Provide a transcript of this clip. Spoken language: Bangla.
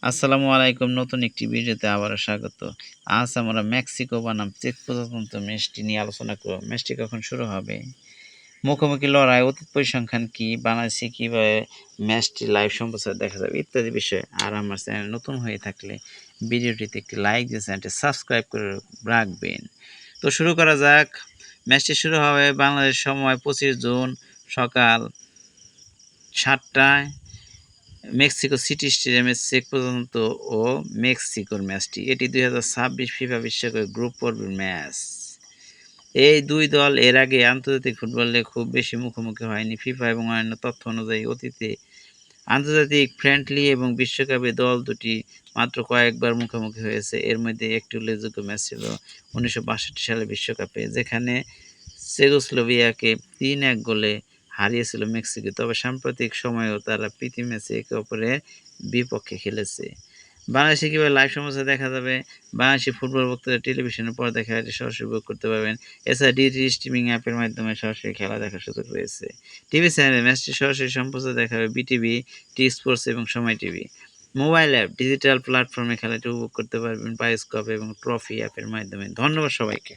আসসালামু আলাইকুম। নতুন একটি ভিডিওতে আবারও স্বাগত। আজ আমরা মেক্সিকো বনাম চেক প্রজাতন্ত্র ম্যাচটি নিয়ে আলোচনা করব। ম্যাচটি কখন শুরু হবে? মুখোমুখি লড়াই, অতীত পরিসংখ্যান কি, বাংলাদেশে কীভাবে ম্যাচটি লাইভ সম্প্রচার দেখা যাবে ইত্যাদি বিষয়ে। আর আমার চ্যানেল নতুন হয়ে থাকলে ভিডিওটিতে একটি লাইক দিয়ে চ্যানেলটি সাবস্ক্রাইব করে রাখবেন। তো শুরু করা যাক। ম্যাচটি শুরু হবে বাংলাদেশ সময় 25 জুন সকাল 7টায় মেক্সিকো সিটি স্টেডিয়ামে চেক প্রজাতন্ত্র ও মেক্সিকোর ম্যাচটি। এটি ২০২৬ ফিফা বিশ্বকাপের গ্রুপ পর্বের ম্যাচ। এই দুই দল এর আগে আন্তর্জাতিক ফুটবলে খুব বেশি মুখোমুখি হয়নি। ফিফা এবং অন্যান্য তথ্য অনুযায়ী অতীতে আন্তর্জাতিক ফ্রেন্ডলি এবং বিশ্বকাপে দল দুটি মাত্র কয়েকবার মুখোমুখি হয়েছে। এর মধ্যে একটি উল্লেখযোগ্য ম্যাচ ছিল ১৯৬২ সালের বিশ্বকাপে, যেখানে চেকোস্লোভাকিয়াকে ৩-১ গোলে হারিয়েছিল মেক্সিকো। তবে সাম্প্রতিক সময়েও তারা প্রীতি ম্যাচে একে অপরের বিপক্ষে খেলেছে। বাংলাদেশে কীভাবে লাইভ সম্প্রচার দেখা যাবে? বাংলাদেশি ফুটবল ভক্তরা টেলিভিশনের পর্দায় খেলাটি সরাসরি উপভোগ করতে পারবেন। এছাড়া ডিটি স্ট্রিমিং অ্যাপের মাধ্যমে সরাসরি খেলা দেখার সুযোগ রয়েছে। টিভি চ্যানেলে ম্যাচটি সরাসরি সম্প্রচার দেখা হবে বিটিভি, টি স্পোর্টস এবং সময় টিভি। মোবাইল অ্যাপ, ডিজিটাল প্ল্যাটফর্মে খেলাটি উপভোগ করতে পারবেন বায়োস্কোপ এবং ট্রফি অ্যাপের মাধ্যমে। ধন্যবাদ সবাইকে।